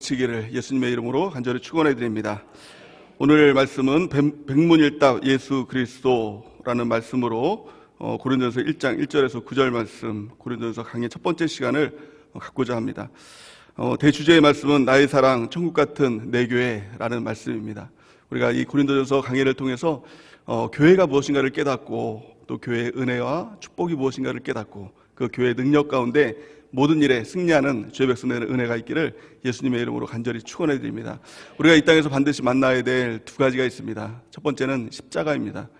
미치기를 예수님의 이름으로 간절히 축원해 드립니다. 오늘 말씀은 백문일답 예수 그리스도라는 말씀으로 고린도전서 1장 1절에서 9절 말씀, 고린도전서 강의 첫 번째 시간을 갖고자 합니다. 대주제의 말씀은 나의 사랑 천국 같은 내 교회라는 말씀입니다. 우리가 이 고린도전서 강의를 통해서 교회가 무엇인가를 깨닫고 또 교회의 은혜와 축복이 무엇인가를 깨닫고 그 교회의 능력 가운데 모든 일에 승리하는 주의 백성들의 은혜가 있기를 예수님의 이름으로 간절히 축원해 드립니다. 우리가 이 땅에서 반드시 만나야 될 두 가지가 있습니다. 첫 번째는 십자가입니다.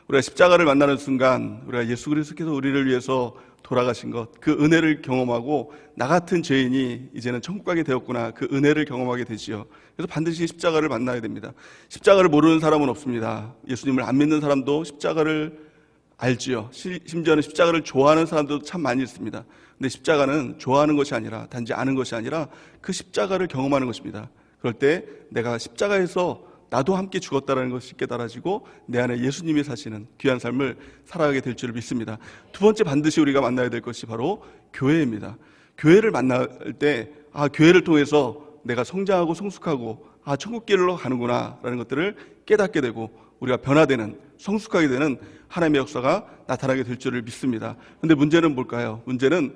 우리가 십자가를 만나는 순간 우리가 예수 그리스도께서 우리를 위해서 돌아가신 것, 그 은혜를 경험하고 나 같은 죄인이 이제는 천국 가게 되었구나, 그 은혜를 경험하게 되지요. 그래서 반드시 십자가를 만나야 됩니다. 십자가를 모르는 사람은 없습니다. 예수님을 안 믿는 사람도 십자가를 알지요. 심지어는 십자가를 좋아하는 사람도 참 많이 있습니다. 근데 십자가는 좋아하는 것이 아니라, 단지 아는 것이 아니라 그 십자가를 경험하는 것입니다. 그럴 때 내가 십자가에서 나도 함께 죽었다는 것이 깨달아지고 내 안에 예수님이 사시는 귀한 삶을 살아가게 될 줄 믿습니다. 두 번째 반드시 우리가 만나야 될 것이 바로 교회입니다. 교회를 만날 때 교회를 통해서 내가 성장하고 성숙하고 천국길로 가는구나 라는 것들을 깨닫게 되고 우리가 변화되는, 성숙하게 되는 하나님의 역사가 나타나게 될 줄을 믿습니다. 그런데 문제는 뭘까요? 문제는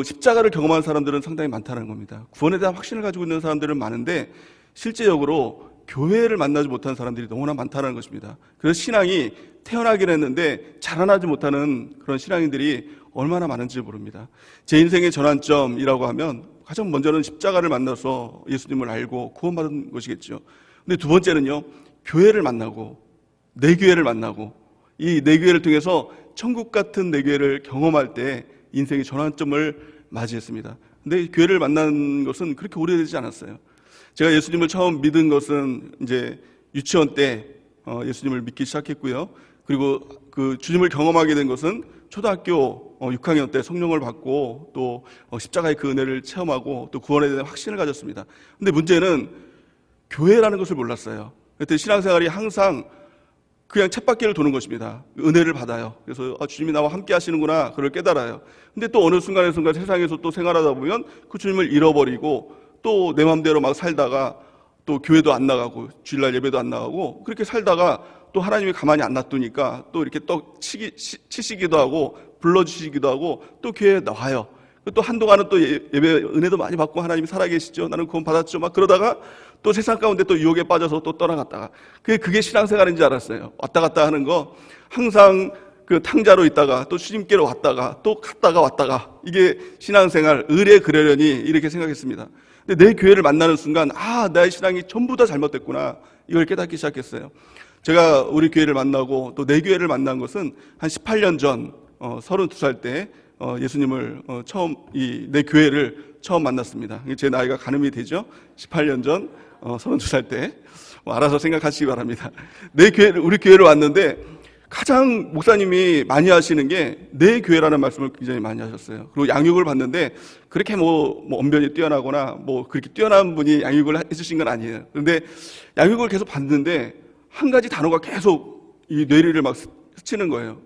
십자가를 경험한 사람들은 상당히 많다는 겁니다. 구원에 대한 확신을 가지고 있는 사람들은 많은데 실제적으로 교회를 만나지 못한 사람들이 너무나 많다는 것입니다. 그래서 신앙이 태어나긴 했는데 자라나지 못하는 그런 신앙인들이 얼마나 많은지 모릅니다. 제 인생의 전환점이라고 하면 가장 먼저는 십자가를 만나서 예수님을 알고 구원받은 것이겠죠. 근데 두 번째는요, 교회를 만나고 내 교회를 만나고 이 내 교회를 통해서 천국 같은 내 교회를 경험할 때 인생의 전환점을 맞이했습니다. 근데 교회를 만난 것은 그렇게 오래되지 않았어요. 제가 예수님을 처음 믿은 것은 이제 유치원 때 예수님을 믿기 시작했고요. 그리고 그 주님을 경험하게 된 것은 초등학교 6학년 때 성령을 받고 또 십자가의 그 은혜를 체험하고 또 구원에 대한 확신을 가졌습니다. 근데 문제는 교회라는 것을 몰랐어요. 그때 신앙생활이 항상 그냥 쳇바퀴를 도는 것입니다. 은혜를 받아요. 그래서 주님이 나와 함께 하시는구나, 그걸 깨달아요. 근데 또 어느 순간 세상에서 또 생활하다 보면 그 주님을 잃어버리고 또 내 마음대로 막 살다가 또 교회도 안 나가고 주일날 예배도 안 나가고 그렇게 살다가 또 하나님이 가만히 안 놔두니까 또 이렇게 떡 치시기도 하고 불러주시기도 하고 또 교회에 나와요. 또 한동안은 또 예배 은혜도 많이 받고 하나님이 살아계시죠. 나는 구원 받았죠. 막 그러다가 또 세상 가운데 또 유혹에 빠져서 또 떠나갔다가 그게 신앙생활인 줄 알았어요. 왔다 갔다 하는 거 항상 그 탕자로 있다가 또 주님께로 왔다가 또 갔다가 왔다가 이게 신앙생활 의례 그러려니 이렇게 생각했습니다. 근데 내 교회를 만나는 순간 나의 신앙이 전부 다 잘못됐구나 이걸 깨닫기 시작했어요. 제가 우리 교회를 만나고 또 내 교회를 만난 것은 한 18년 전 32살 때 예수님을 내 교회를 처음 만났습니다. 제 나이가 가늠이 되죠. 18년 전 32살 때 알아서 생각하시기 바랍니다. 우리 교회를 왔는데 가장 목사님이 많이 하시는 게 내 교회라는 말씀을 굉장히 많이 하셨어요. 그리고 양육을 받는데 그렇게 언변이 뛰어나거나 그렇게 뛰어난 분이 양육을 해주신 건 아니에요. 그런데 양육을 계속 받는데 한 가지 단어가 계속 이 뇌리를 막 스치는 거예요.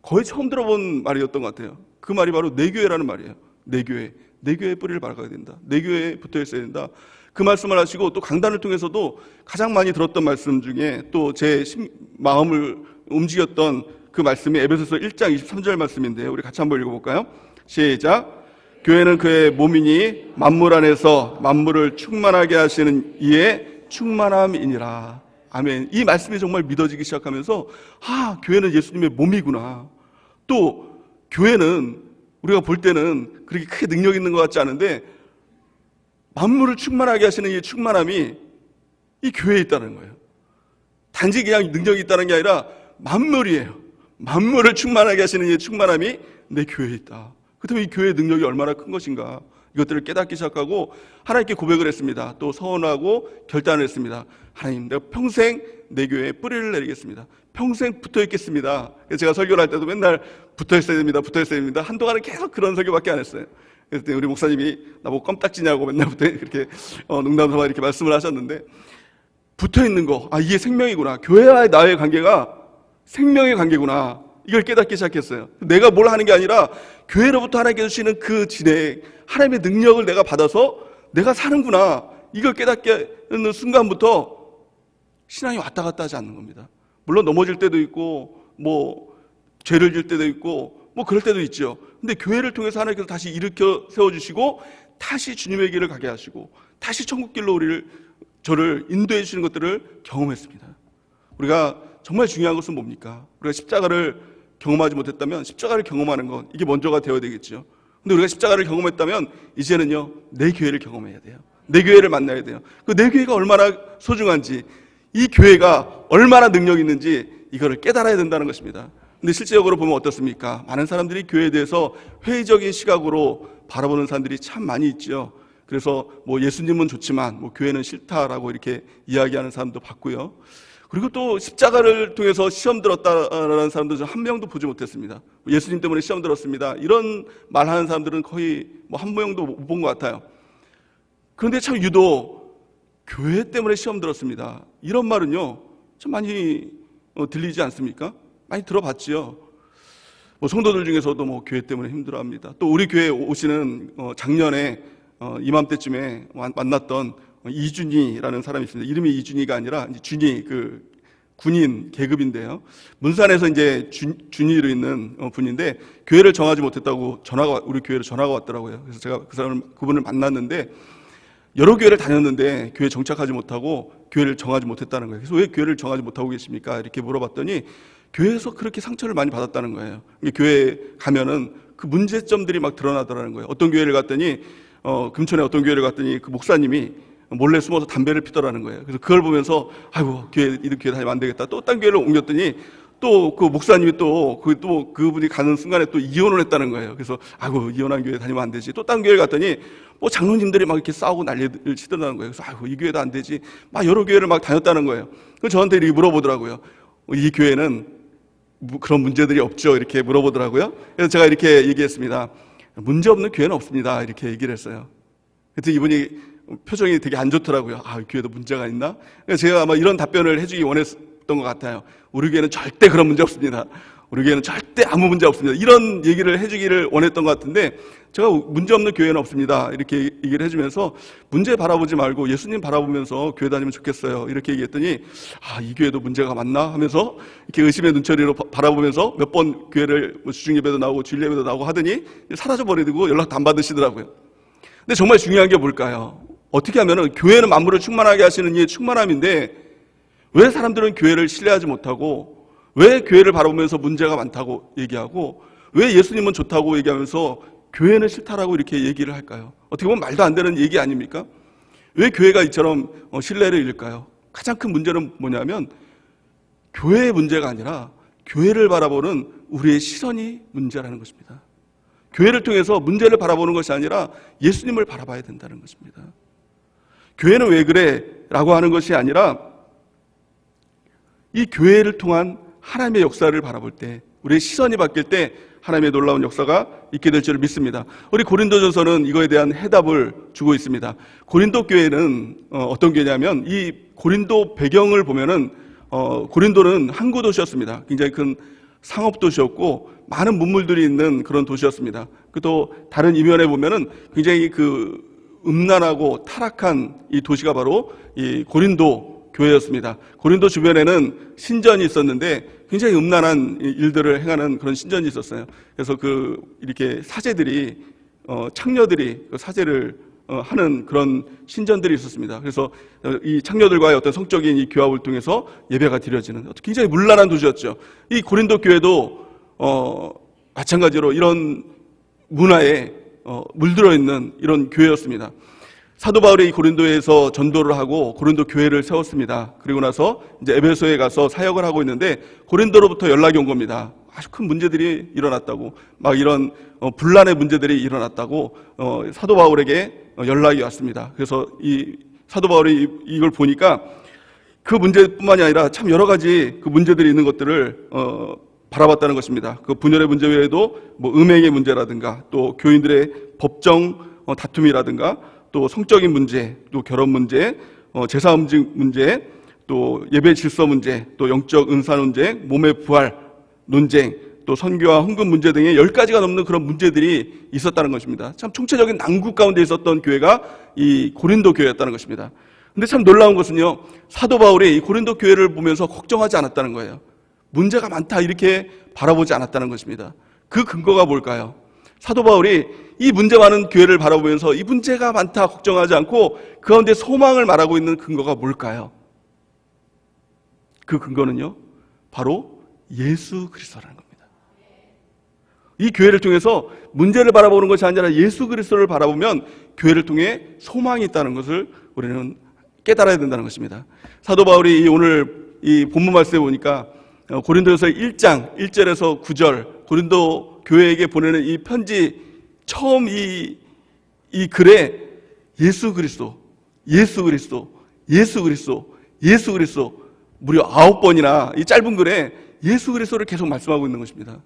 거의 처음 들어본 말이었던 것 같아요. 그 말이 바로 내 교회라는 말이에요. 내 교회. 내 교회의 뿌리를 박아야 된다. 내 교회에 붙어 있어야 된다. 그 말씀을 하시고 또 강단을 통해서도 가장 많이 들었던 말씀 중에 또 제 마음을 움직였던 그 말씀이 에베소서 1장 23절 말씀인데요. 우리 같이 한번 읽어볼까요? 시작. 교회는 그의 몸이니 만물 안에서 만물을 충만하게 하시는 이의 충만함이니라. 아멘. 이 말씀이 정말 믿어지기 시작하면서 교회는 예수님의 몸이구나. 또 교회는 우리가 볼 때는 그렇게 크게 능력 있는 것 같지 않은데 만물을 충만하게 하시는 이 충만함이 이 교회에 있다는 거예요. 단지 그냥 능력이 있다는 게 아니라 만물이에요. 만물을 충만하게 하시는 이 충만함이 내 교회에 있다. 그렇다면 이 교회의 능력이 얼마나 큰 것인가, 이것들을 깨닫기 시작하고 하나님께 고백을 했습니다. 또 서원하고 결단을 했습니다. 하나님, 내가 평생 내 교회에 뿌리를 내리겠습니다. 평생 붙어 있겠습니다. 그래서 제가 설교를 할 때도 맨날 붙어 있어야 됩니다. 붙어 있어야 됩니다. 한동안은 계속 그런 설교밖에 안 했어요. 그래서 우리 목사님이 나보고 껌딱지냐고 맨날 그렇게 농담 삼아 이렇게 말씀을 하셨는데, 붙어 있는 거, 이게 생명이구나. 교회와의 나의 관계가 생명의 관계구나. 이걸 깨닫기 시작했어요. 내가 뭘 하는 게 아니라 교회로부터 하나님께서 주시는 그 진행, 하나님의 능력을 내가 받아서 내가 사는구나 이걸 깨닫는 순간부터 신앙이 왔다 갔다 하지 않는 겁니다. 물론 넘어질 때도 있고 죄를 질 때도 있고 그럴 때도 있죠. 근데 교회를 통해서 하나님께서 다시 일으켜 세워주시고 다시 주님의 길을 가게 하시고 다시 천국 길로 저를 인도해 주시는 것들을 경험했습니다. 우리가 정말 중요한 것은 뭡니까? 우리가 십자가를 경험하지 못했다면 십자가를 경험하는 것, 이게 먼저가 되어야 되겠죠. 근데 우리가 십자가를 경험했다면 이제는요, 내 교회를 경험해야 돼요. 내 교회를 만나야 돼요. 내 교회가 얼마나 소중한지, 이 교회가 얼마나 능력이 있는지 이거를 깨달아야 된다는 것입니다. 근데 실제적으로 보면 어떻습니까? 많은 사람들이 교회에 대해서 회의적인 시각으로 바라보는 사람들이 참 많이 있죠. 그래서 예수님은 좋지만 교회는 싫다라고 이렇게 이야기하는 사람도 봤고요. 그리고 또 십자가를 통해서 시험 들었다라는 사람도 한 명도 보지 못했습니다. 예수님 때문에 시험 들었습니다, 이런 말하는 사람들은 거의 한 명도 못 본 것 같아요. 그런데 참 유독 교회 때문에 시험 들었습니다, 이런 말은요 참 많이 들리지 않습니까? 많이 들어봤지요. 성도들 중에서도 교회 때문에 힘들어합니다. 또 우리 교회에 오시는 작년에 이맘때쯤에 만났던 이준희라는 사람이 있습니다. 이름이 이준희가 아니라 준희, 군인 계급인데요. 문산에서 이제 준희로 있는 분인데 교회를 정하지 못했다고 우리 교회로 전화가 왔더라고요. 그래서 제가 그분을 만났는데 여러 교회를 다녔는데 교회에 정착하지 못하고 교회를 정하지 못했다는 거예요. 그래서 왜 교회를 정하지 못하고 계십니까? 이렇게 물어봤더니 교회에서 그렇게 상처를 많이 받았다는 거예요. 교회에 가면은 그 문제점들이 막 드러나더라는 거예요. 어떤 교회를 갔더니 금천에 어떤 교회를 갔더니 그 목사님이 몰래 숨어서 담배를 피더라는 거예요. 그래서 그걸 보면서 아이고 이런 교회 다니면 안 되겠다. 또 딴 교회를 옮겼더니 또 그 목사님이 또 그분이 가는 순간에 또 이혼을 했다는 거예요. 그래서 아이고 이혼한 교회 다니면 안 되지. 또 딴 교회를 갔더니 장로님들이 막 이렇게 싸우고 난리를 치더라는 거예요. 그래서 아이고 이 교회도 안 되지. 막 여러 교회를 막 다녔다는 거예요. 그래서 저한테 이렇게 물어보더라고요. 이 교회는 그런 문제들이 없죠? 이렇게 물어보더라고요. 그래서 제가 이렇게 얘기했습니다. 문제 없는 교회는 없습니다. 이렇게 얘기를 했어요. 그래서 이분이 표정이 되게 안 좋더라고요. 이 교회도 문제가 있나? 그래서 제가 아마 이런 답변을 해주기 원했던 것 같아요. 우리 교회는 절대 그런 문제 없습니다. 우리 교회는 절대 아무 문제 없습니다. 이런 얘기를 해주기를 원했던 것 같은데 제가 문제 없는 교회는 없습니다, 이렇게 얘기를 해주면서 문제 바라보지 말고 예수님 바라보면서 교회 다니면 좋겠어요, 이렇게 얘기했더니 이 교회도 문제가 많나 하면서 이렇게 의심의 눈초리로 바라보면서 몇 번 교회를 주중 예배도 나오고 주일 예배도 나오고 하더니 사라져버리고 연락도 안 받으시더라고요. 근데 정말 중요한 게 뭘까요? 어떻게 하면은 교회는 만물을 충만하게 하시는 이의 충만함인데 왜 사람들은 교회를 신뢰하지 못하고 왜 교회를 바라보면서 문제가 많다고 얘기하고 왜 예수님은 좋다고 얘기하면서 교회는 싫다라고 이렇게 얘기를 할까요? 어떻게 보면 말도 안 되는 얘기 아닙니까? 왜 교회가 이처럼 신뢰를 잃을까요? 가장 큰 문제는 뭐냐면 교회의 문제가 아니라 교회를 바라보는 우리의 시선이 문제라는 것입니다. 교회를 통해서 문제를 바라보는 것이 아니라 예수님을 바라봐야 된다는 것입니다. 교회는 왜 그래? 라고 하는 것이 아니라 이 교회를 통한 하나님의 역사를 바라볼 때, 우리의 시선이 바뀔 때 하나님의 놀라운 역사가 있게 될 줄 믿습니다. 우리 고린도전서는 이거에 대한 해답을 주고 있습니다. 고린도 교회는 어떤 교회냐면 이 고린도 배경을 보면은 고린도는 항구 도시였습니다. 굉장히 큰 상업 도시였고 많은 문물들이 있는 그런 도시였습니다. 또 다른 이면에 보면은 굉장히 음란하고 타락한 이 도시가 바로 이 고린도 교회였습니다. 고린도 주변에는 신전이 있었는데 굉장히 음란한 일들을 행하는 그런 신전이 있었어요. 그래서 이렇게 사제들이 창녀들이 사제를 하는 그런 신전들이 있었습니다. 그래서 이 창녀들과의 어떤 성적인 이 교합을 통해서 예배가 드려지는 굉장히 문란한 도시였죠. 이 고린도 교회도 마찬가지로 이런 문화에 물들어 있는 이런 교회였습니다. 사도 바울이 이 고린도에서 전도를 하고 고린도 교회를 세웠습니다. 그리고 나서 이제 에베소에 가서 사역을 하고 있는데 고린도로부터 연락이 온 겁니다. 아주 큰 문제들이 일어났다고, 막 이런 분란의 문제들이 일어났다고 사도 바울에게 연락이 왔습니다. 그래서 이 사도 바울이 이걸 보니까 그 문제뿐만이 아니라 참 여러 가지 그 문제들이 있는 것들을 바라봤다는 것입니다. 그 분열의 문제 외에도 음행의 문제라든가 또 교인들의 법정 다툼이라든가 또 성적인 문제, 또 결혼 문제, 제사 음식 문제, 또 예배 질서 문제, 또 영적 은사 논쟁, 몸의 부활 논쟁, 또 선교와 헌금 문제 등의 10가지가 넘는 그런 문제들이 있었다는 것입니다. 참 총체적인 난국 가운데 있었던 교회가 이 고린도 교회였다는 것입니다. 근데 참 놀라운 것은요, 사도 바울이 이 고린도 교회를 보면서 걱정하지 않았다는 거예요. 문제가 많다 이렇게 바라보지 않았다는 것입니다. 그 근거가 뭘까요? 사도 바울이 이 문제 많은 교회를 바라보면서 이 문제가 많다 걱정하지 않고 그 가운데 소망을 말하고 있는 근거가 뭘까요? 그 근거는요, 바로 예수 그리스도라는 겁니다. 이 교회를 통해서 문제를 바라보는 것이 아니라 예수 그리스도를 바라보면 교회를 통해 소망이 있다는 것을 우리는 깨달아야 된다는 것입니다. 사도 바울이 오늘 이 본문 말씀에 보니까 고린도에서 1장 1절에서 9절 고린도 교회에게 보내는 이 편지 처음 이 글에 예수 그리스도, 예수 그리스도, 예수 그리스도, 예수 그리스도 무려 9번이나 이 짧은 글에 예수 그리스도를 계속 말씀하고 있는 것입니다.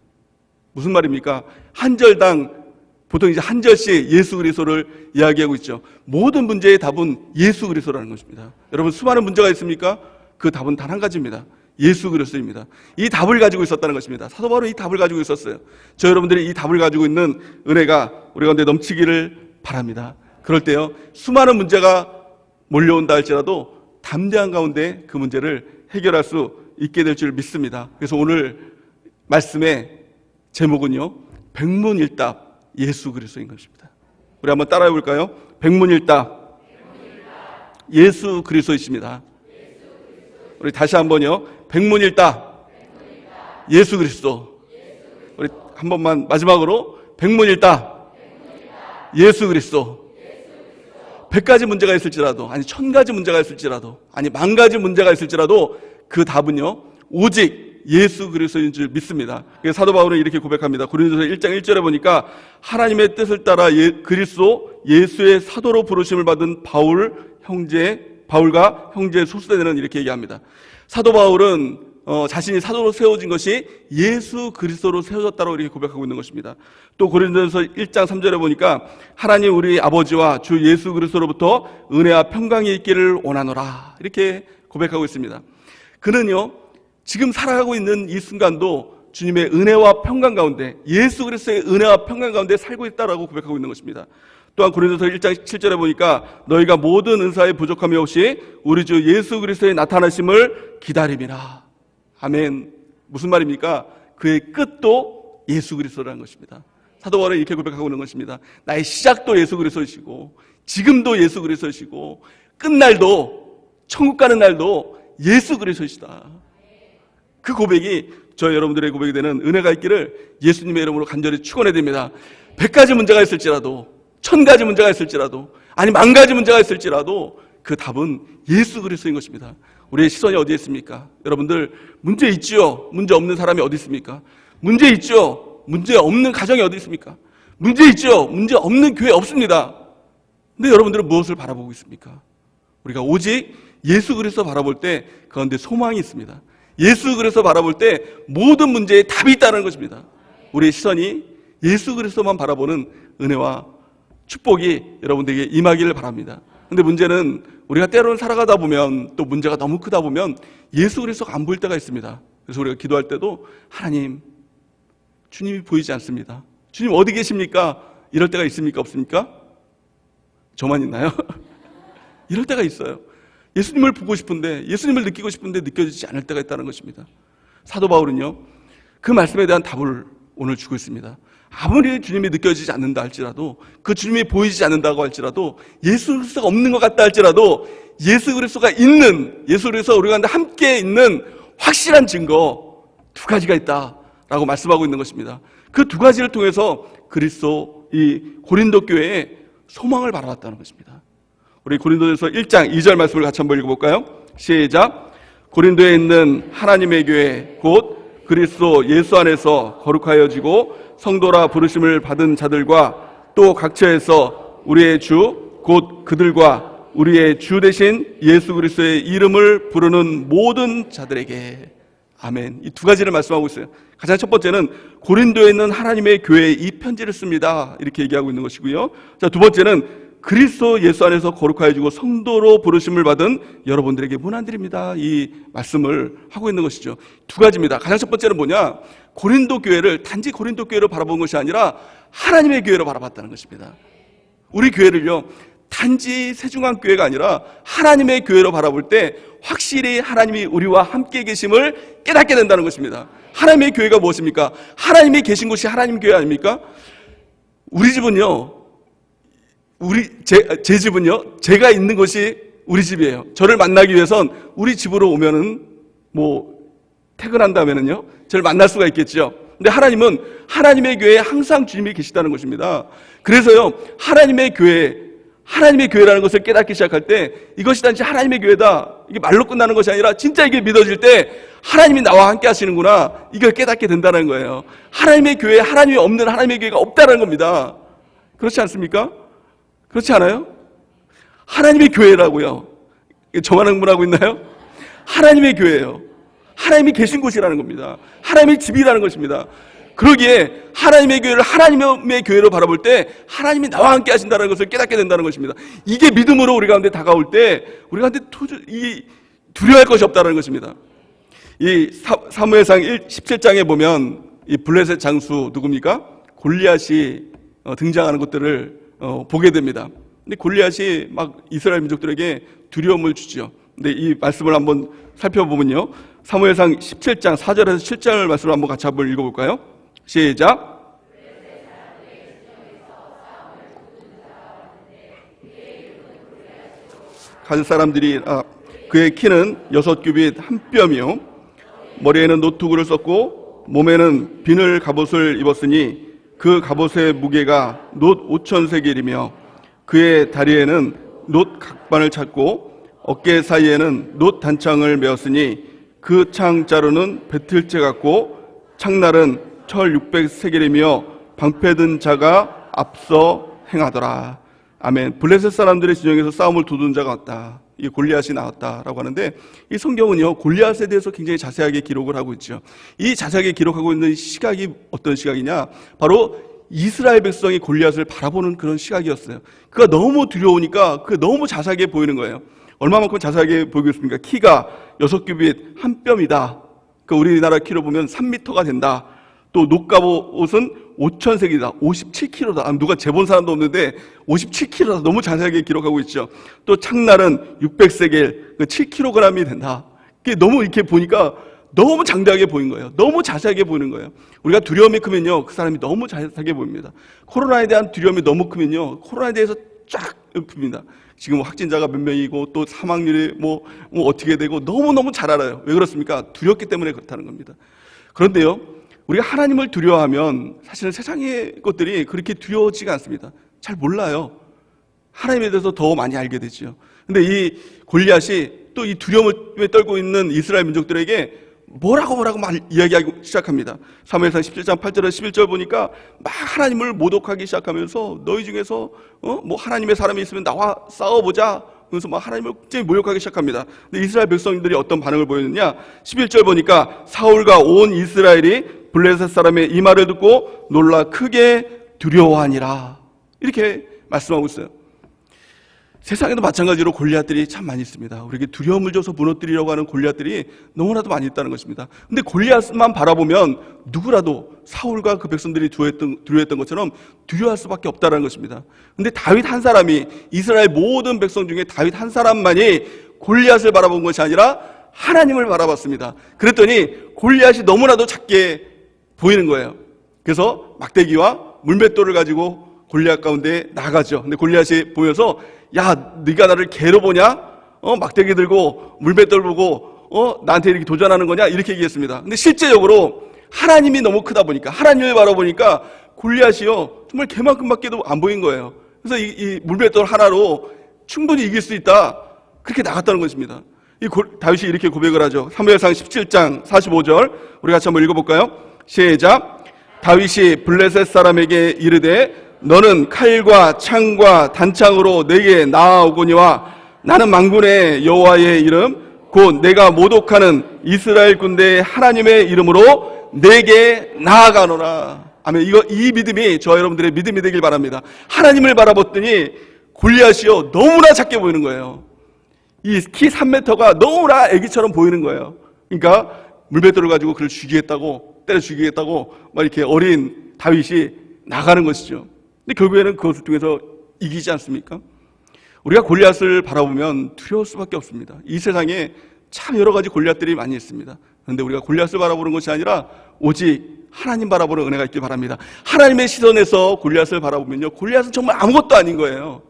무슨 말입니까? 한 절당 보통 이제 한 절씩 예수 그리스도를 이야기하고 있죠. 모든 문제의 답은 예수 그리스도라는 것입니다. 여러분, 수많은 문제가 있습니까? 그 답은 단 한 가지입니다. 예수 그리스도입니다. 이 답을 가지고 있었다는 것입니다. 사도 바울은 이 답을 가지고 있었어요. 저 여러분들이 이 답을 가지고 있는 은혜가 우리 가운데 넘치기를 바랍니다. 그럴 때요, 수많은 문제가 몰려온다 할지라도 담대한 가운데 그 문제를 해결할 수 있게 될 줄 믿습니다. 그래서 오늘 말씀의 제목은요, 백문일답 예수 그리스도인 것입니다. 우리 한번 따라해 볼까요? 백문일답 예수 그리스도이십니다. 우리 다시 한번요, 백문일답 예수 그리스도. 우리 한 번만 마지막으로 백문일답 예수 그리스도. 100가지 문제가 있을지라도, 아니 1000가지 문제가 있을지라도, 아니 10,000가지 문제가 있을지라도 그 답은요, 오직 예수 그리스도인 줄 믿습니다. 그래서 사도 바울은 이렇게 고백합니다. 고린도서 1장 1절에 보니까 하나님의 뜻을 따라 그리스도 예수의 사도로 부르심을 받은 바울과 형제 소수대는 이렇게 얘기합니다. 사도 바울은 자신이 사도로 세워진 것이 예수 그리스도로 세워졌다고 이렇게 고백하고 있는 것입니다. 또 고린도서 1장 3절에 보니까 하나님 우리 아버지와 주 예수 그리스도로부터 은혜와 평강이 있기를 원하노라 이렇게 고백하고 있습니다. 그는요, 지금 살아가고 있는 이 순간도 주님의 은혜와 평강 가운데, 예수 그리스도의 은혜와 평강 가운데 살고 있다라고 고백하고 있는 것입니다. 또한 고린도서 1장 7절에 보니까 너희가 모든 은사에 부족함이 없이 우리 주 예수 그리스도의 나타나심을 기다림이라. 아멘. 무슨 말입니까? 그의 끝도 예수 그리스도라는 것입니다. 사도 바울은 이렇게 고백하고 있는 것입니다. 나의 시작도 예수 그리스도이시고, 지금도 예수 그리스도이시고, 끝날도, 천국 가는 날도 예수 그리스도이시다. 그 고백이 저 여러분들의 고백이 되는 은혜가 있기를 예수님의 이름으로 간절히 축원해 드립니다. 100가지 문제가 있을지라도, 1000가지 문제가 있을지라도, 아니 10,000가지 문제가 있을지라도 그 답은 예수 그리스도인 것입니다. 우리의 시선이 어디에 있습니까? 여러분들, 문제 있지요? 문제 없는 사람이 어디 있습니까? 문제 있죠? 문제 없는 가정이 어디 있습니까? 문제 있죠? 문제 없는 교회 없습니다. 근데 여러분들은 무엇을 바라보고 있습니까? 우리가 오직 예수 그리스도 바라볼 때 그 가운데 소망이 있습니다. 예수 그리스도 바라볼 때 모든 문제에 답이 있다는 것입니다. 우리의 시선이 예수 그리스도만 바라보는 은혜와 축복이 여러분들에게 임하기를 바랍니다. 근데 문제는 우리가 때로는 살아가다 보면, 또 문제가 너무 크다 보면 예수 그리스도가 안 보일 때가 있습니다. 그래서 우리가 기도할 때도 하나님, 주님이 보이지 않습니다. 주님 어디 계십니까? 이럴 때가 있습니까? 없습니까? 저만 있나요? 이럴 때가 있어요. 예수님을 보고 싶은데, 예수님을 느끼고 싶은데 느껴지지 않을 때가 있다는 것입니다. 사도 바울은요, 그 말씀에 대한 답을 오늘 주고 있습니다. 아무리 주님이 느껴지지 않는다 할지라도, 그 주님이 보이지 않는다고 할지라도, 예수 그리스도가 없는 것 같다 할지라도 예수 그리스도가 있는, 예수 그리스도가 우리가 함께 있는 확실한 증거 2가지가 있다라고 말씀하고 있는 것입니다. 그 2가지를 통해서 그리스도 이 고린도 교회에 소망을 바라봤다는 것입니다. 우리 고린도전서 1장 2절 말씀을 같이 한번 읽어볼까요? 시작. 고린도에 있는 하나님의 교회 곧 그리스도 예수 안에서 거룩하여지고 성도라 부르심을 받은 자들과 또 각처에서 우리의 주 곧 그들과 우리의 주 되신 예수 그리스도의 이름을 부르는 모든 자들에게. 아멘. 이 2가지를 말씀하고 있어요. 가장 첫 번째는 고린도에 있는 하나님의 교회에 이 편지를 씁니다 이렇게 얘기하고 있는 것이고요. 자, 2번째는 그리스도 예수 안에서 거룩하여지고 성도로 부르심을 받은 여러분들에게 문안드립니다. 이 말씀을 하고 있는 것이죠. 두 가지입니다. 가장 첫 번째는 뭐냐? 고린도 교회를 단지 고린도 교회로 바라본 것이 아니라 하나님의 교회로 바라봤다는 것입니다. 우리 교회를요, 단지 세중앙교회가 아니라 하나님의 교회로 바라볼 때 확실히 하나님이 우리와 함께 계심을 깨닫게 된다는 것입니다. 하나님의 교회가 무엇입니까? 하나님이 계신 곳이 하나님 교회 아닙니까? 우리 집은요, 제 집은요, 제가 있는 곳이 우리 집이에요. 저를 만나기 위해선 우리 집으로 오면은 퇴근한 다음에는요, 저를 만날 수가 있겠죠. 근데 하나님은 하나님의 교회에 항상 주님이 계시다는 것입니다. 그래서요, 하나님의 교회라는 것을 깨닫기 시작할 때 이것이 단지 하나님의 교회다, 이게 말로 끝나는 것이 아니라 진짜 이게 믿어질 때 하나님이 나와 함께 하시는구나, 이걸 깨닫게 된다는 거예요. 하나님의 교회에 하나님이 없는 하나님의 교회가 없다는 겁니다. 그렇지 않습니까? 그렇지 않아요? 하나님의 교회라고요. 저만 흥분하고 있나요? 하나님의 교회예요. 하나님이 계신 곳이라는 겁니다. 하나님의 집이라는 것입니다. 그러기에 하나님의 교회를 하나님의 교회로 바라볼 때 하나님이 나와 함께 하신다는 것을 깨닫게 된다는 것입니다. 이게 믿음으로 우리 가운데 다가올 때 우리 가운데 두려워할 것이 없다는 것입니다. 이 사무엘상 17장에 보면 이 블레셋 장수 누굽니까? 골리앗이 등장하는 것들을 보게 됩니다. 근데 골리앗이 막 이스라엘 민족들에게 두려움을 주죠. 근데 이 말씀을 한번 살펴보면요, 사무엘상 17장 4절에서 7절 말씀을 한번 같이 한번 읽어볼까요? 시작. 가질 사람들이 그의 키는 6규빗 한 뼘이요, 머리에는 노투구를 썼고 몸에는 비늘 갑옷을 입었으니 그 갑옷의 무게가 놋 5,000세겔이며 그의 다리에는 놋 각반을 찼고 어깨 사이에는 놋 단창을 메었으니 그 창 자루는 배틀째 같고 창날은 철 600세겔이며 방패든 자가 앞서 행하더라. 아멘. 블레셋 사람들의 진영에서 싸움을 두둔 자가 왔다. 이 골리앗이 나왔다라고 하는데, 이 성경은요, 골리앗에 대해서 굉장히 자세하게 기록을 하고 있죠. 이 자세하게 기록하고 있는 시각이 어떤 시각이냐? 바로 이스라엘 백성이 골리앗을 바라보는 그런 시각이었어요. 그가 너무 두려우니까 그가 너무 자세하게 보이는 거예요. 얼마만큼 자세하게 보이겠습니까? 키가 6규빗 한 뼘이다. 그러니까 우리나라 키로 보면 3m가 된다. 또 놋갑옷은 5,000세겔이다. 57kg다. 누가 재본 사람도 없는데 57kg다. 너무 자세하게 기록하고 있죠. 또 창날은 600세겔, 7kg이 된다. 그게 너무 이렇게 보니까 너무 장대하게 보인 거예요. 너무 자세하게 보이는 거예요. 우리가 두려움이 크면요, 그 사람이 너무 자세하게 보입니다. 코로나에 대한 두려움이 너무 크면요, 코로나에 대해서 쫙 읊습니다. 지금 확진자가 몇 명이고 또 사망률이 뭐 어떻게 되고 너무너무 잘 알아요. 왜 그렇습니까? 두렵기 때문에 그렇다는 겁니다. 그런데요, 우리가 하나님을 두려워하면 사실은 세상의 것들이 그렇게 두려워지가 않습니다. 잘 몰라요. 하나님에 대해서 더 많이 알게 되죠. 근데 이 골리앗이 또 이 두려움을 떨고 있는 이스라엘 민족들에게 뭐라고 이야기하기 시작합니다. 사무엘상 17장 8절에서 11절 보니까 막 하나님을 모독하기 시작하면서 너희 중에서 하나님의 사람이 있으면 나와 싸워보자. 그래서 막 하나님을 굉장히 모욕하기 시작합니다. 근데 이스라엘 백성들이 어떤 반응을 보였느냐? 11절 보니까 사울과 온 이스라엘이 블레셋 사람의 이 말을 듣고 놀라 크게 두려워하니라. 이렇게 말씀하고 있어요. 세상에도 마찬가지로 골리앗들이 참 많이 있습니다. 우리에게 두려움을 줘서 무너뜨리려고 하는 골리앗들이 너무나도 많이 있다는 것입니다. 근데 골리앗만 바라보면 누구라도 사울과 그 백성들이 두려워했던 것처럼 두려워할 수밖에 없다는 것입니다. 근데 다윗 한 사람이, 이스라엘 모든 백성 중에 다윗 한 사람만이 골리앗을 바라본 것이 아니라 하나님을 바라봤습니다. 그랬더니 골리앗이 너무나도 작게 보이는 거예요. 그래서 막대기와 물맷돌을 가지고 골리앗 가운데 나가죠. 근데 골리앗이 보여서, 야, 네가 나를 개로 보냐? 막대기 들고 물맷돌 보고 나한테 이렇게 도전하는 거냐? 이렇게 얘기했습니다. 근데 실제적으로 하나님이 너무 크다 보니까, 하나님을 바라보니까 골리앗이요, 정말 개만큼밖에도 안 보인 거예요. 그래서 이 물맷돌 하나로 충분히 이길 수 있다, 그렇게 나갔다는 것입니다. 다윗이 이렇게 고백을 하죠. 사무엘상 17장 45절 우리 같이 한번 읽어볼까요? 시작. 다윗이 블레셋 사람에게 이르되 너는 칼과 창과 단창으로 내게 나아오거니와 나는 만군의 여호와의 이름 곧 내가 모독하는 이스라엘 군대의 하나님의 이름으로 내게 나아가노라. 아멘. 이 믿음이 저와 여러분들의 믿음이 되길 바랍니다. 하나님을 바라봤더니 골리앗이요 너무나 작게 보이는 거예요. 이 키 3m가 너무나 애기처럼 보이는 거예요. 그러니까 물맷돌을 가지고 그를 죽이겠다고, 때려 죽이겠다고 막 이렇게 어린 다윗이 나가는 것이죠. 근데 결국에는 그것을 통해서 이기지 않습니까? 우리가 골리앗을 바라보면 두려울 수밖에 없습니다. 이 세상에 참 여러 가지 골리앗들이 많이 있습니다. 그런데 우리가 골리앗을 바라보는 것이 아니라 오직 하나님 바라보는 은혜가 있길 바랍니다. 하나님의 시선에서 골리앗을 바라보면요, 골리앗은 정말 아무것도 아닌 거예요.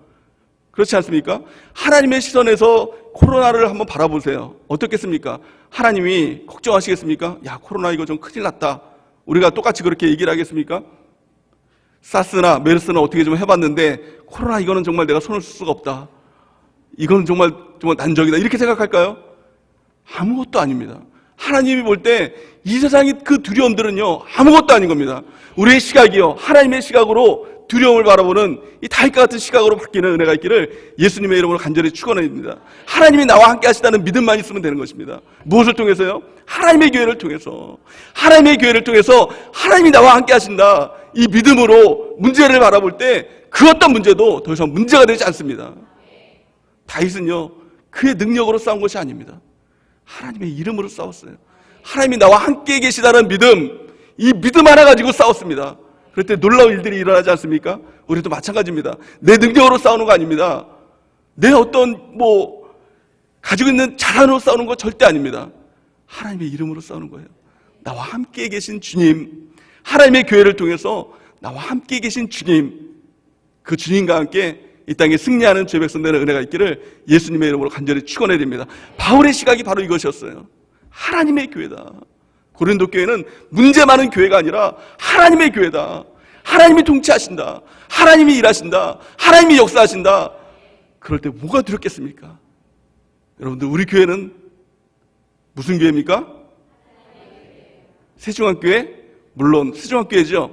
그렇지 않습니까? 하나님의 시선에서 코로나를 한번 바라보세요. 어떻겠습니까? 하나님이 걱정하시겠습니까? 야, 코로나 이거 좀 큰일 났다. 우리가 똑같이 그렇게 얘기를 하겠습니까? 사스나 메르스나 어떻게 좀 해봤는데 코로나 이거는 정말 내가 손을 쓸 수가 없다. 이건 정말 난적이다. 이렇게 생각할까요? 아무것도 아닙니다. 하나님이 볼 때 이 세상의 그 두려움들은요 아무것도 아닌 겁니다. 우리의 시각이요 하나님의 시각으로 두려움을 바라보는 이 다윗과 같은 시각으로 바뀌는 은혜가 있기를 예수님의 이름으로 간절히 축원합니다. 하나님이 나와 함께 하시다는 믿음만 있으면 되는 것입니다. 무엇을 통해서요? 하나님의 교회를 통해서. 하나님의 교회를 통해서 하나님이 나와 함께 하신다, 이 믿음으로 문제를 바라볼 때 그 어떤 문제도 더 이상 문제가 되지 않습니다. 다윗은요 그의 능력으로 싸운 것이 아닙니다. 하나님의 이름으로 싸웠어요. 하나님이 나와 함께 계시다는 믿음, 이 믿음 하나 가지고 싸웠습니다. 그럴 때 놀라운 일들이 일어나지 않습니까? 우리도 마찬가지입니다. 내 능력으로 싸우는 거 아닙니다. 내 어떤 가지고 있는 자산으로 싸우는 거 절대 아닙니다. 하나님의 이름으로 싸우는 거예요. 나와 함께 계신 주님, 하나님의 교회를 통해서 나와 함께 계신 주님, 그 주님과 함께 이 땅에 승리하는 죄 백성되는 은혜가 있기를 예수님의 이름으로 간절히 축원해야 됩니다. 바울의 시각이 바로 이것이었어요. 하나님의 교회다. 고린도 교회는 문제 많은 교회가 아니라 하나님의 교회다. 하나님이 통치하신다. 하나님이 일하신다. 하나님이 역사하신다. 그럴 때 뭐가 두렵겠습니까? 여러분들, 우리 교회는 무슨 교회입니까? 세중앙교회? 물론 세중앙교회죠.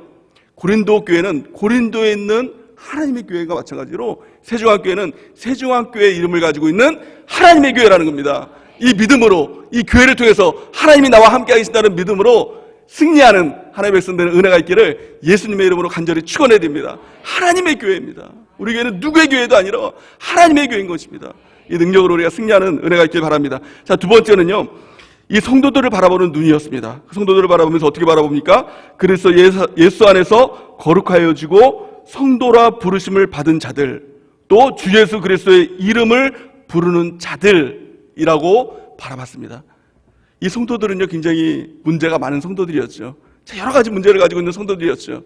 고린도 교회는 고린도에 있는 하나님의 교회가 마찬가지로 세중앙교회는 세중앙교회의 이름을 가지고 있는 하나님의 교회라는 겁니다. 이 믿음으로, 이 교회를 통해서 하나님이 나와 함께 하신다는 믿음으로 승리하는 하나님의 백성되는 은혜가 있기를 예수님의 이름으로 간절히 축원해야 됩니다. 하나님의 교회입니다. 우리 교회는 누구의 교회도 아니라 하나님의 교회인 것입니다. 이 능력으로 우리가 승리하는 은혜가 있길 바랍니다. 자, 두 번째는요, 이 성도들을 바라보는 눈이었습니다. 그 성도들을 바라보면서 어떻게 바라봅니까? 그래서 예수 안에서 거룩하여지고 성도라 부르심을 받은 자들, 또 주 예수 그리스도의 이름을 부르는 자들이라고 바라봤습니다. 이 성도들은요 굉장히 문제가 많은 성도들이었죠. 여러 가지 문제를 가지고 있는 성도들이었죠.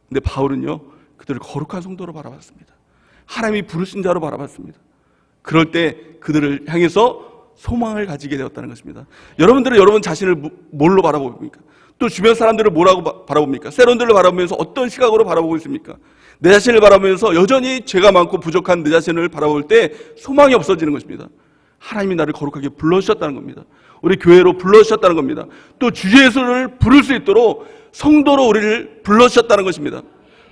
근데 바울은요 그들을 거룩한 성도로 바라봤습니다. 하나님이 부르신 자로 바라봤습니다. 그럴 때 그들을 향해서 소망을 가지게 되었다는 것입니다. 여러분들은 여러분 자신을 뭘로 바라봅니까? 또 주변 사람들을 뭐라고 바라봅니까? 세론들을 바라보면서 어떤 시각으로 바라보고 있습니까? 내 자신을 바라보면서 여전히 죄가 많고 부족한 내 자신을 바라볼 때 소망이 없어지는 것입니다. 하나님이 나를 거룩하게 불러주셨다는 겁니다. 우리 교회로 불러주셨다는 겁니다. 또 주 예수를 부를 수 있도록 성도로 우리를 불러주셨다는 것입니다.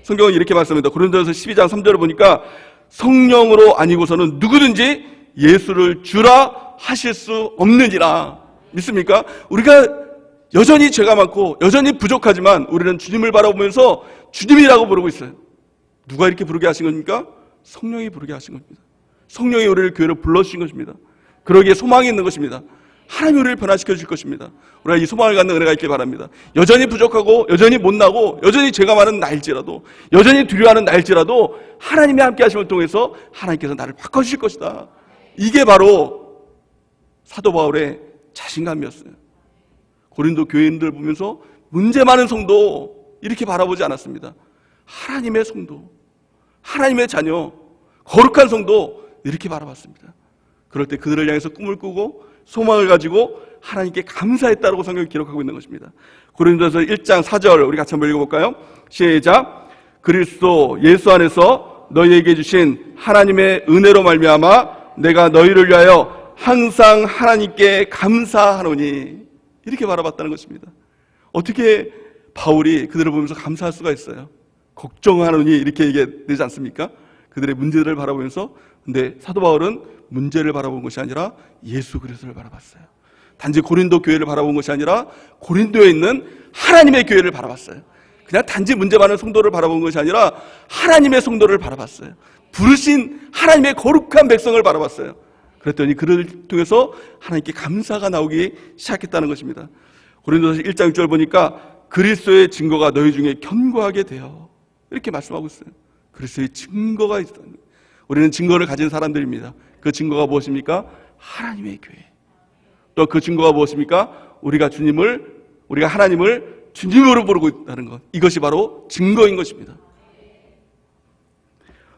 성경은 이렇게 말씀합니다. 고린도전서 12장 3절을 보니까 성령으로 아니고서는 누구든지 예수를 주라 하실 수 없느니라. 믿습니까? 우리가 여전히 죄가 많고 여전히 부족하지만 우리는 주님을 바라보면서 주님이라고 부르고 있어요. 누가 이렇게 부르게 하신 겁니까? 성령이 부르게 하신 겁니다. 성령이 우리를 교회로 불러주신 것입니다. 그러기에 소망이 있는 것입니다. 하나님이 우리를 변화시켜 줄 것입니다. 우리가 이 소망을 갖는 은혜가 있길 바랍니다. 여전히 부족하고 여전히 못나고 여전히 죄가 많은 나일지라도, 여전히 두려워하는 나일지라도 하나님의 함께 하심을 통해서 하나님께서 나를 바꿔주실 것이다. 이게 바로 사도 바울의 자신감이었어요. 고린도 교인들 보면서 문제 많은 성도 이렇게 바라보지 않았습니다. 하나님의 성도, 하나님의 자녀, 거룩한 성도 이렇게 바라봤습니다. 그럴 때 그들을 향해서 꿈을 꾸고 소망을 가지고 하나님께 감사했다라고 성경이 기록하고 있는 것입니다. 고린도전서 1장 4절 우리 같이 한번 읽어볼까요? 시작. 그리스도 예수 안에서 너희에게 주신 하나님의 은혜로 말미암아 내가 너희를 위하여 항상 하나님께 감사하노니. 이렇게 바라봤다는 것입니다. 어떻게 바울이 그들을 보면서 감사할 수가 있어요? 걱정하노니 이렇게 얘기되지 않습니까? 그들의 문제들을 바라보면서. 근데 사도 바울은 문제를 바라본 것이 아니라 예수 그리스도를 바라봤어요. 단지 고린도 교회를 바라본 것이 아니라 고린도에 있는 하나님의 교회를 바라봤어요. 그냥 단지 문제 많은 성도를 바라본 것이 아니라 하나님의 성도를 바라봤어요. 부르신 하나님의 거룩한 백성을 바라봤어요. 그랬더니 그를 통해서 하나님께 감사가 나오기 시작했다는 것입니다. 고린도서 1장 6절 보니까 그리스도의 증거가 너희 중에 견고하게 되어, 이렇게 말씀하고 있어요. 그리스도의 증거가 있어요. 우리는 증거를 가진 사람들입니다. 그 증거가 무엇입니까? 하나님의 교회. 또 그 증거가 무엇입니까? 우리가 하나님을 주님으로 부르고 있다는 것. 이것이 바로 증거인 것입니다.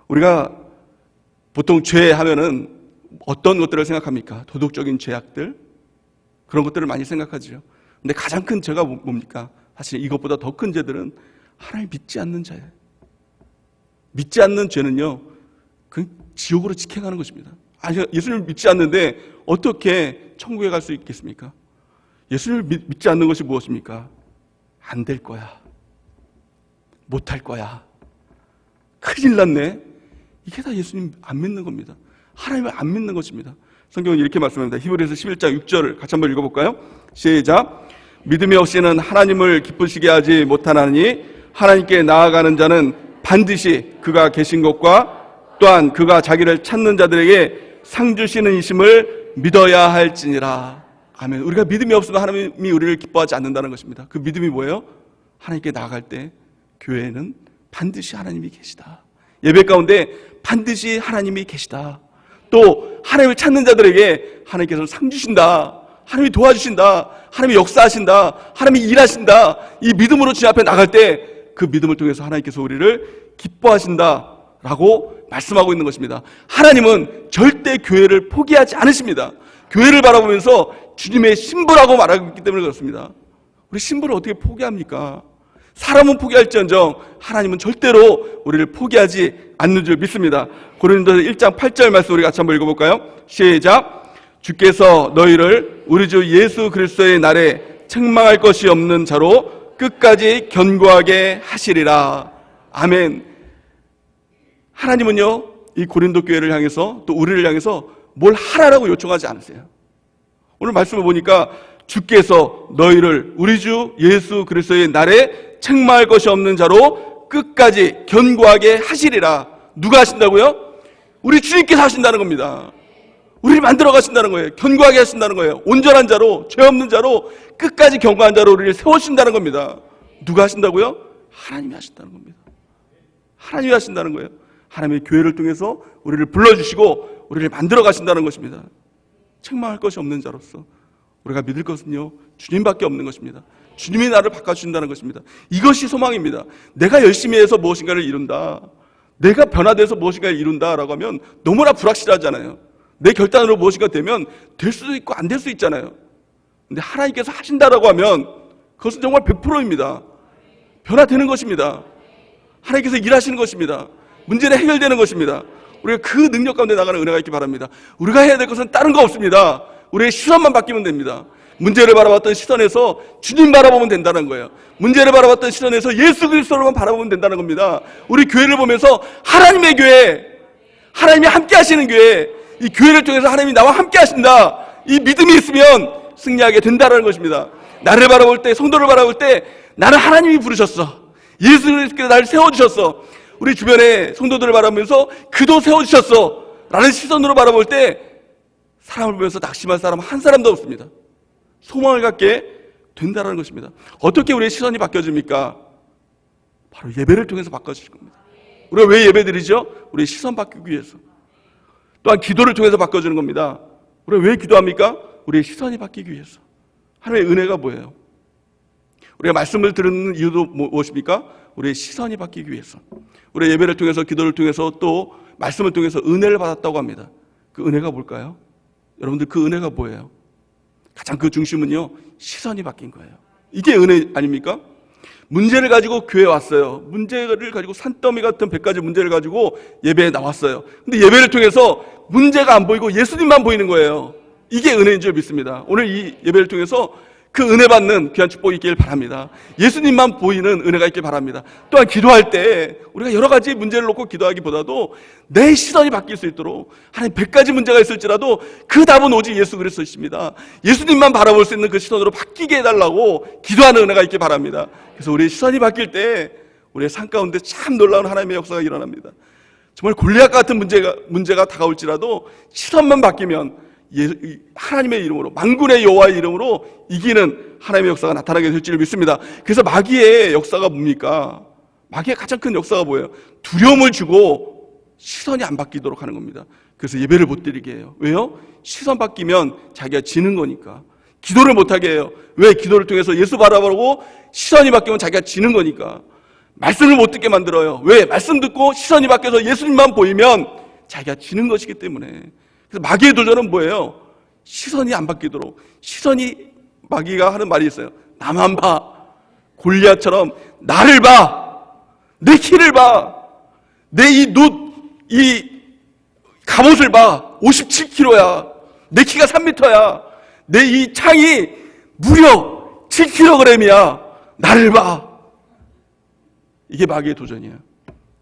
우리가 보통 죄 하면은 어떤 것들을 생각합니까? 도덕적인 죄악들, 그런 것들을 많이 생각하죠. 근데 가장 큰 죄가 뭡니까? 사실 이것보다 더 큰 죄들은 하나님 믿지 않는 자예요. 믿지 않는 죄는요, 그 지옥으로 직행하는 것입니다. 아니, 예수님을 믿지 않는데 어떻게 천국에 갈 수 있겠습니까? 예수님을 믿지 않는 것이 무엇입니까? 안 될 거야, 못할 거야, 큰일 났네. 이게 다 예수님 안 믿는 겁니다. 하나님을 안 믿는 것입니다. 성경은 이렇게 말씀합니다. 히브리서 11장 6절을 같이 한번 읽어볼까요? 시작. 믿음이 없이는 하나님을 기쁘시게 하지 못하나니 하나님께 나아가는 자는 반드시 그가 계신 것과 또한 그가 자기를 찾는 자들에게 상 주시는 이심을 믿어야 할지니라. 아멘. 우리가 믿음이 없으면 하나님이 우리를 기뻐하지 않는다는 것입니다. 그 믿음이 뭐예요? 하나님께 나아갈 때 교회에는 반드시 하나님이 계시다. 예배 가운데 반드시 하나님이 계시다. 또 하나님을 찾는 자들에게 하나님께서 상 주신다. 하나님이 도와주신다. 하나님이 역사하신다. 하나님이 일하신다. 이 믿음으로 주님 앞에 나갈 때 그 믿음을 통해서 하나님께서 우리를 기뻐하신다라고 말씀하고 있는 것입니다. 하나님은 절대 교회를 포기하지 않으십니다. 교회를 바라보면서 주님의 신부라고 말하고 있기 때문에 그렇습니다. 우리 신부를 어떻게 포기합니까? 사람은 포기할지언정 하나님은 절대로 우리를 포기하지 않는 줄 믿습니다. 고린도서 1장 8절 말씀 우리 같이 한번 읽어볼까요? 시작. 주께서 너희를 우리 주 예수 그리스도의 날에 책망할 것이 없는 자로 끝까지 견고하게 하시리라. 아멘. 하나님은요, 이 고린도 교회를 향해서 또 우리를 향해서 뭘 하라라고 요청하지 않으세요. 오늘 말씀을 보니까 주께서 너희를 우리 주 예수 그리스도의 날에 책망할 것이 없는 자로 끝까지 견고하게 하시리라. 누가 하신다고요? 우리 주님께서 하신다는 겁니다. 우리를 만들어 가신다는 거예요. 견고하게 하신다는 거예요. 온전한 자로, 죄 없는 자로, 끝까지 견고한 자로 우리를 세우신다는 겁니다. 누가 하신다고요? 하나님이 하신다는 겁니다. 하나님이 하신다는 거예요. 하나님의 교회를 통해서 우리를 불러주시고 우리를 만들어 가신다는 것입니다. 책망할 것이 없는 자로서 우리가 믿을 것은요, 주님밖에 없는 것입니다. 주님이 나를 바꿔주신다는 것입니다. 이것이 소망입니다. 내가 열심히 해서 무엇인가를 이룬다, 내가 변화돼서 무엇인가를 이룬다라고 하면 너무나 불확실하잖아요. 내 결단으로 무엇인가 되면 될 수도 있고 안 될 수 있잖아요. 근데 하나님께서 하신다라고 하면 그것은 정말 100%입니다. 변화되는 것입니다. 하나님께서 일하시는 것입니다. 문제는 해결되는 것입니다. 우리가 그 능력 가운데 나가는 은혜가 있기 바랍니다. 우리가 해야 될 것은 다른 거 없습니다. 우리의 시선만 바뀌면 됩니다. 문제를 바라봤던 시선에서 주님 바라보면 된다는 거예요. 문제를 바라봤던 시선에서 예수 그리스도로만 바라보면 된다는 겁니다. 우리 교회를 보면서 하나님의 교회, 하나님이 함께 하시는 교회, 이 교회를 통해서 하나님이 나와 함께 하신다, 이 믿음이 있으면 승리하게 된다는 것입니다. 나를 바라볼 때, 성도를 바라볼 때 나는 하나님이 부르셨어. 예수 그리스도께서 나를 세워주셨어. 우리 주변의 성도들을 바라보면서 그도 세워주셨어 라는 시선으로 바라볼 때 사람을 보면서 낙심할 사람 한 사람도 없습니다. 소망을 갖게 된다는 것입니다. 어떻게 우리의 시선이 바뀌어집니까? 바로 예배를 통해서 바꿔주실 겁니다. 우리가 왜 예배드리죠? 우리의 시선 바뀌기 위해서. 또한 기도를 통해서 바꿔주는 겁니다. 우리가 왜 기도합니까? 우리의 시선이 바뀌기 위해서. 하나님의 은혜가 뭐예요? 우리가 말씀을 듣는 이유도 무엇입니까? 우리의 시선이 바뀌기 위해서. 우리의 예배를 통해서, 기도를 통해서, 또 말씀을 통해서 은혜를 받았다고 합니다. 그 은혜가 뭘까요? 여러분들, 그 은혜가 뭐예요? 가장 그 중심은요, 시선이 바뀐 거예요. 이게 은혜 아닙니까? 문제를 가지고 교회에 왔어요. 문제를 가지고 산더미 같은 100가지 문제를 가지고 예배에 나왔어요. 근데 예배를 통해서 문제가 안 보이고 예수님만 보이는 거예요. 이게 은혜인 줄 믿습니다. 오늘 이 예배를 통해서 그 은혜 받는 귀한 축복이 있길 바랍니다. 예수님만 보이는 은혜가 있길 바랍니다. 또한 기도할 때 우리가 여러 가지 문제를 놓고 기도하기보다도 내 시선이 바뀔 수 있도록, 하나님 100가지 문제가 있을지라도 그 답은 오직 예수 그리스도이십니다. 예수님만 바라볼 수 있는 그 시선으로 바뀌게 해달라고 기도하는 은혜가 있길 바랍니다. 그래서 우리의 시선이 바뀔 때 우리의 삶 가운데 참 놀라운 하나님의 역사가 일어납니다. 정말 골리앗 같은 문제가 다가올지라도 시선만 바뀌면 하나님의 이름으로, 만군의 여호와의 이름으로 이기는 하나님의 역사가 나타나게 될 줄 믿습니다. 그래서 마귀의 역사가 뭡니까? 마귀의 가장 큰 역사가 뭐예요? 두려움을 주고 시선이 안 바뀌도록 하는 겁니다. 그래서 예배를 못 드리게 해요. 왜요? 시선 바뀌면 자기가 지는 거니까. 기도를 못하게 해요. 왜? 기도를 통해서 예수 바라보고 시선이 바뀌면 자기가 지는 거니까. 말씀을 못 듣게 만들어요. 왜? 말씀 듣고 시선이 바뀌어서 예수님만 보이면 자기가 지는 것이기 때문에. 그래서 마귀의 도전은 뭐예요? 시선이 안 바뀌도록. 마귀가 하는 말이 있어요. 나만 봐. 골리앗처럼 나를 봐. 내 키를 봐. 내 이 갑옷을 봐. 57kg야. 내 키가 3m야. 내 이 창이 무려 7kg이야. 나를 봐. 이게 마귀의 도전이에요.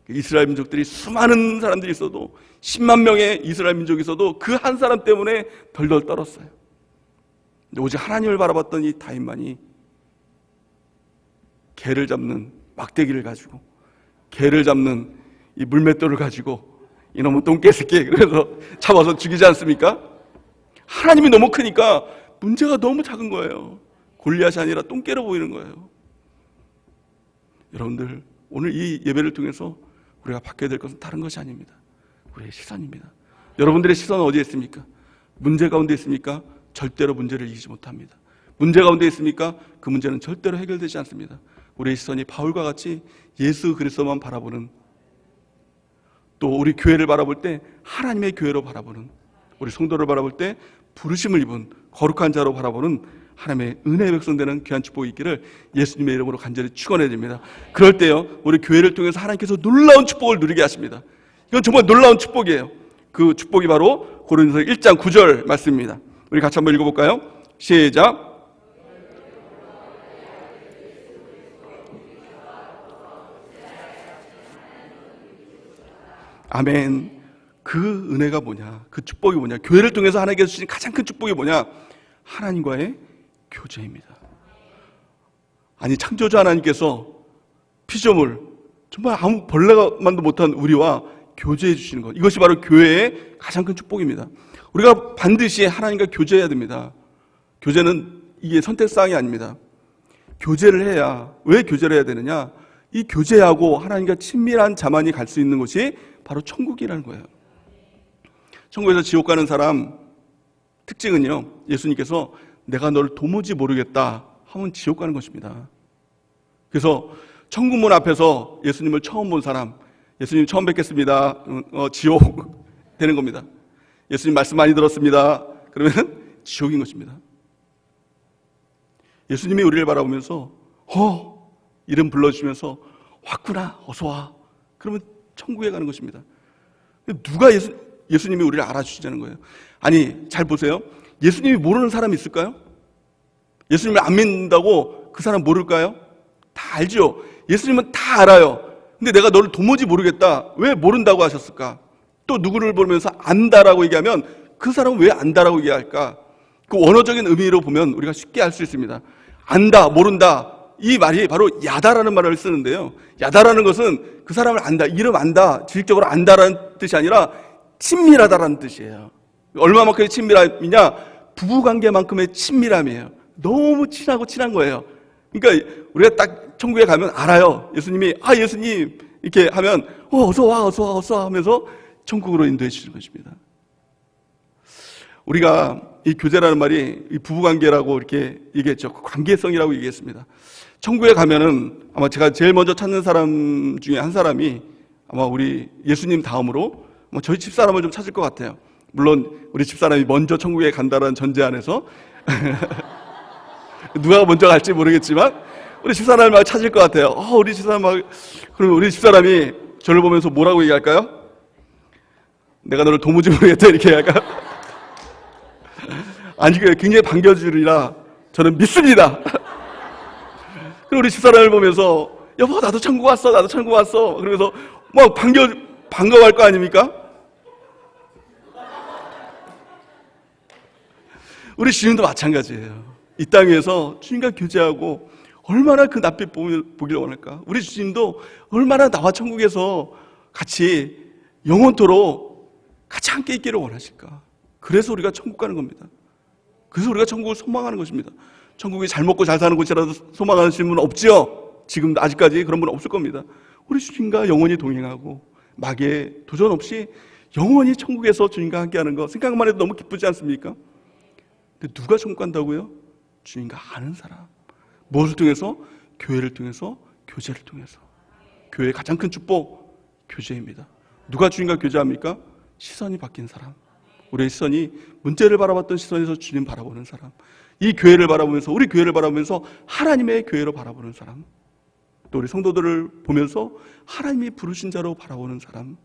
이스라엘 민족들이 수많은 사람들이 있어도 10만 명의 이스라엘 민족이 있어도 그 한 사람 때문에 덜덜 떨었어요. 오직 하나님을 바라봤던 이 다윗만이 개를 잡는 막대기를 가지고, 개를 잡는 이 물맷돌을 가지고 이놈은 똥개새끼, 그래서 잡아서 죽이지 않습니까? 하나님이 너무 크니까 문제가 너무 작은 거예요. 골리앗이 아니라 똥개로 보이는 거예요. 여러분들, 오늘 이 예배를 통해서 우리가 바뀌어야 될 것은 다른 것이 아닙니다. 우리의 시선입니다. 여러분들의 시선은 어디에 있습니까? 문제 가운데 있습니까? 절대로 문제를 이기지 못합니다. 문제 가운데 있습니까? 그 문제는 절대로 해결되지 않습니다. 우리의 시선이 바울과 같이 예수 그리스도만 바라보는, 또 우리 교회를 바라볼 때 하나님의 교회로 바라보는, 우리 성도를 바라볼 때 부르심을 입은 거룩한 자로 바라보는 하나님의 은혜의 백성 되는 귀한 축복이 있기를 예수님의 이름으로 간절히 축원해 드립니다. 그럴 때요, 우리 교회를 통해서 하나님께서 놀라운 축복을 누리게 하십니다. 이건 정말 놀라운 축복이에요. 그 축복이 바로 고린도서 1장 9절 말씀입니다. 우리 같이 한번 읽어볼까요? 시작. 아멘. 그 은혜가 뭐냐? 그 축복이 뭐냐? 교회를 통해서 하나님께서 주신 가장 큰 축복이 뭐냐? 하나님과의 교제입니다. 아니, 창조주 하나님께서 피조물, 정말 아무 벌레만도 못한 우리와 교제해 주시는 것, 이것이 바로 교회의 가장 큰 축복입니다. 우리가 반드시 하나님과 교제해야 됩니다. 교제는 이게 선택사항이 아닙니다. 교제를 해야, 왜 교제를 해야 되느냐? 이 교제하고 하나님과 친밀한 자만이 갈 수 있는 곳이 바로 천국이라는 거예요. 천국에서 지옥 가는 사람 특징은요, 예수님께서 내가 너를 도무지 모르겠다 하면 지옥 가는 것입니다. 그래서 천국문 앞에서 예수님을 처음 본 사람, 예수님 처음 뵙겠습니다, 지옥 되는 겁니다. 예수님 말씀 많이 들었습니다, 그러면 지옥인 것입니다. 예수님이 우리를 바라보면서 이름 불러주시면서 왔구나, 어서 와, 그러면 천국에 가는 것입니다. 누가 예수님이 우리를 알아주시자는 거예요. 아니, 잘 보세요. 예수님이 모르는 사람이 있을까요? 예수님을 안 믿는다고 그 사람 모를까요? 다 알죠. 예수님은 다 알아요. 근데 내가 너를 도무지 모르겠다, 왜 모른다고 하셨을까? 또 누구를 보면서 안다라고 얘기하면 그 사람은 왜 안다라고 얘기할까? 그 원어적인 의미로 보면 우리가 쉽게 알 수 있습니다. 안다, 모른다, 이 말이 바로 야다라는 말을 쓰는데요, 야다라는 것은 그 사람을 안다, 이름 안다, 지식적으로 안다라는 뜻이 아니라 친밀하다라는 뜻이에요. 얼마만큼의 친밀함이냐? 부부관계만큼의 친밀함이에요. 너무 친하고 친한 거예요. 그러니까 우리가 딱 천국에 가면 알아요. 예수님이 예수님 이렇게 하면 어서 와, 어서 와, 어서 와 하면서 천국으로 인도해 주시는 것입니다. 우리가 이 교제라는 말이 이 부부관계라고 이렇게 얘기했죠. 관계성이라고 얘기했습니다. 천국에 가면은 아마 제가 제일 먼저 찾는 사람 중에 한 사람이 아마 우리 예수님 다음으로 저희 집사람을 좀 찾을 것 같아요. 물론 우리 집사람이 먼저 천국에 간다는 전제 안에서 누가 먼저 갈지 모르겠지만 우리 집사람을 찾을 것 같아요. 우리 집사람 그럼 우리 집사람이 저를 보면서 뭐라고 얘기할까요? 내가 너를 도무지 모르겠다 이렇게 할까요? 아니, 굉장히 반겨주리라 저는 믿습니다. 그리고 우리 집사람을 보면서 여보, 나도 천국 왔어, 나도 천국 왔어, 그러면서 막 반가워할 거 아닙니까? 우리 주님도 마찬가지예요. 이 땅에서 주님과 교제하고 얼마나 그 낯빛 보기를 원할까? 우리 주님도 얼마나 나와 천국에서 같이 영원토록 같이 함께 있기를 원하실까? 그래서 우리가 천국 가는 겁니다. 그래서 우리가 천국을 소망하는 것입니다. 천국이 잘 먹고 잘 사는 곳이라도 소망하시는 분은 없지요. 지금 아직까지 그런 분은 없을 겁니다. 우리 주님과 영원히 동행하고 마귀의 도전 없이 영원히 천국에서 주님과 함께하는 거 생각만 해도 너무 기쁘지 않습니까? 근데 누가 천국 간다고요? 주님과 아는 사람. 무엇을 통해서? 교회를 통해서, 교제를 통해서. 교회의 가장 큰 축복, 교제입니다. 누가 주님과 교제합니까? 시선이 바뀐 사람. 우리의 시선이 문제를 바라봤던 시선에서 주님 바라보는 사람. 이 교회를 바라보면서, 우리 교회를 바라보면서 하나님의 교회로 바라보는 사람. 또 우리 성도들을 보면서 하나님이 부르신 자로 바라보는 사람.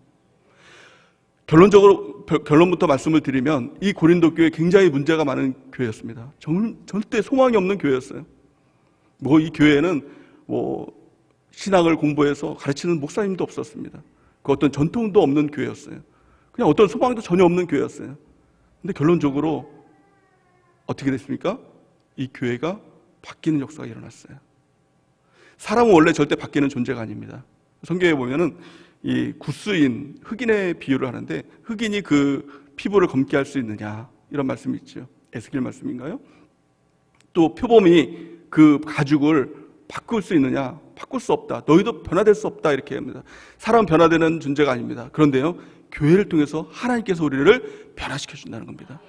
결론부터 말씀을 드리면 이 고린도 교회 굉장히 문제가 많은 교회였습니다. 절대 소망이 없는 교회였어요. 이 교회에는 신학을 공부해서 가르치는 목사님도 없었습니다. 그 어떤 전통도 없는 교회였어요. 그냥 어떤 소망도 전혀 없는 교회였어요. 근데 결론적으로 어떻게 됐습니까? 이 교회가 바뀌는 역사가 일어났어요. 사람은 원래 절대 바뀌는 존재가 아닙니다. 성경에 보면은 이 구스인, 흑인의 비유를 하는데 흑인이 그 피부를 검게 할 수 있느냐 이런 말씀이 있죠. 에스겔 말씀인가요? 또 표범이 그 가죽을 바꿀 수 있느냐? 바꿀 수 없다. 너희도 변화될 수 없다 이렇게 합니다. 사람은 변화되는 존재가 아닙니다. 그런데요, 교회를 통해서 하나님께서 우리를 변화시켜 준다는 겁니다.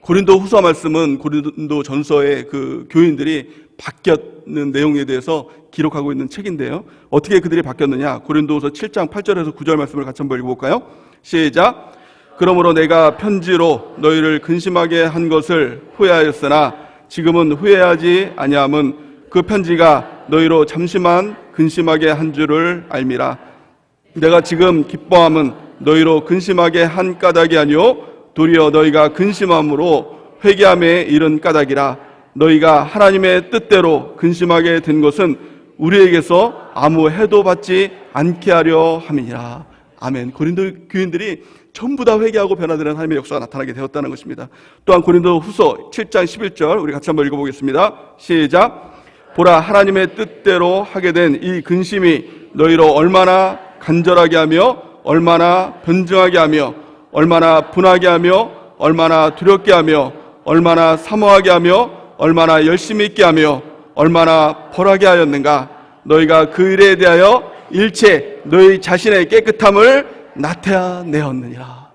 고린도 후서 말씀은 고린도 전서의 그 교인들이 바뀌는 내용에 대해서 기록하고 있는 책인데요. 어떻게 그들이 바뀌었느냐? 고린도후서 7장 8절에서 9절 말씀을 같이 한번 읽어볼까요? 시작. 그러므로 내가 편지로 너희를 근심하게 한 것을 후회하였으나 지금은 후회하지 아니함은 그 편지가 너희로 잠시만 근심하게 한 줄을 알미라. 내가 지금 기뻐함은 너희로 근심하게 한 까닭이 아니요 도리어 너희가 근심함으로 회개함에 이른 까닭이라. 너희가 하나님의 뜻대로 근심하게 된 것은 우리에게서 아무 해도 받지 않게 하려 함이니라. 아멘. 고린도 교인들이 전부 다 회개하고 변화되는 하나님의 역사가 나타나게 되었다는 것입니다. 또한 고린도 후서 7장 11절 우리 같이 한번 읽어보겠습니다. 시작. 보라, 하나님의 뜻대로 하게 된 이 근심이 너희로 얼마나 간절하게 하며 얼마나 변증하게 하며 얼마나 분하게 하며 얼마나 두렵게 하며 얼마나 사모하게 하며 얼마나 열심히 있게 하며 얼마나 벌하게 하였는가. 너희가 그 일에 대하여 일체 너희 자신의 깨끗함을 나타내었느니라.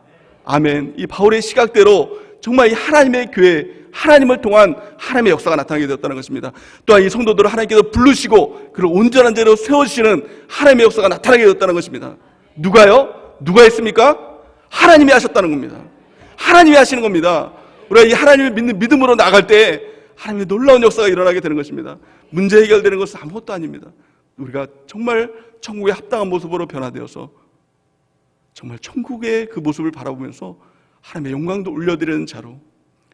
아멘. 이 바울의 시각대로 정말 이 하나님의 교회, 하나님을 통한 하나님의 역사가 나타나게 되었다는 것입니다. 또한 이 성도들을 하나님께서 부르시고 그를 온전한 자로 세워주시는 하나님의 역사가 나타나게 되었다는 것입니다. 누가요? 누가 했습니까? 하나님이 하셨다는 겁니다. 하나님이 하시는 겁니다. 우리가 이 하나님을 믿는 믿음으로 나갈 때 하나님의 놀라운 역사가 일어나게 되는 것입니다. 문제 해결되는 것은 아무것도 아닙니다. 우리가 정말 천국에 합당한 모습으로 변화되어서 정말 천국의 그 모습을 바라보면서 하나님의 영광도 올려드리는 자로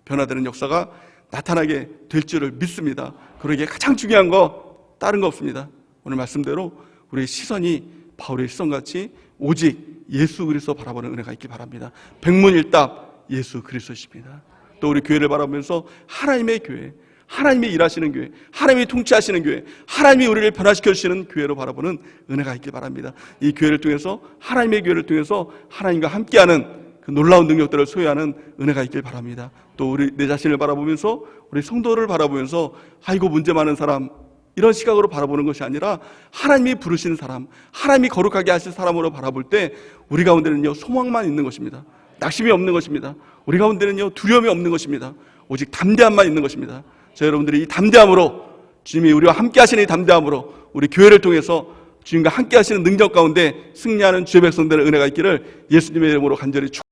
변화되는 역사가 나타나게 될 줄을 믿습니다. 그러기에 가장 중요한 거 다른 거 없습니다. 오늘 말씀대로 우리의 시선이 바울의 시선같이 오직 예수 그리스도 바라보는 은혜가 있길 바랍니다. 백문일답 예수 그리스도십니다. 또 우리 교회를 바라보면서 하나님의 교회, 하나님이 일하시는 교회, 하나님이 통치하시는 교회, 하나님이 우리를 변화시켜 주시는 교회로 바라보는 은혜가 있길 바랍니다. 이 교회를 통해서, 하나님의 교회를 통해서 하나님과 함께하는 그 놀라운 능력들을 소유하는 은혜가 있길 바랍니다. 또 우리 내 자신을 바라보면서, 우리 성도를 바라보면서 아이고 문제 많은 사람, 이런 시각으로 바라보는 것이 아니라 하나님이 부르시는 사람, 하나님이 거룩하게 하실 사람으로 바라볼 때 우리 가운데는요 소망만 있는 것입니다. 낙심이 없는 것입니다. 우리 가운데는요 두려움이 없는 것입니다. 오직 담대함만 있는 것입니다. 자, 여러분들이 이 담대함으로, 주님이 우리와 함께 하시는 이 담대함으로 우리 교회를 통해서 주님과 함께 하시는 능력 가운데 승리하는 주의 백성들의 은혜가 있기를 예수님의 이름으로 간절히 축원합니다.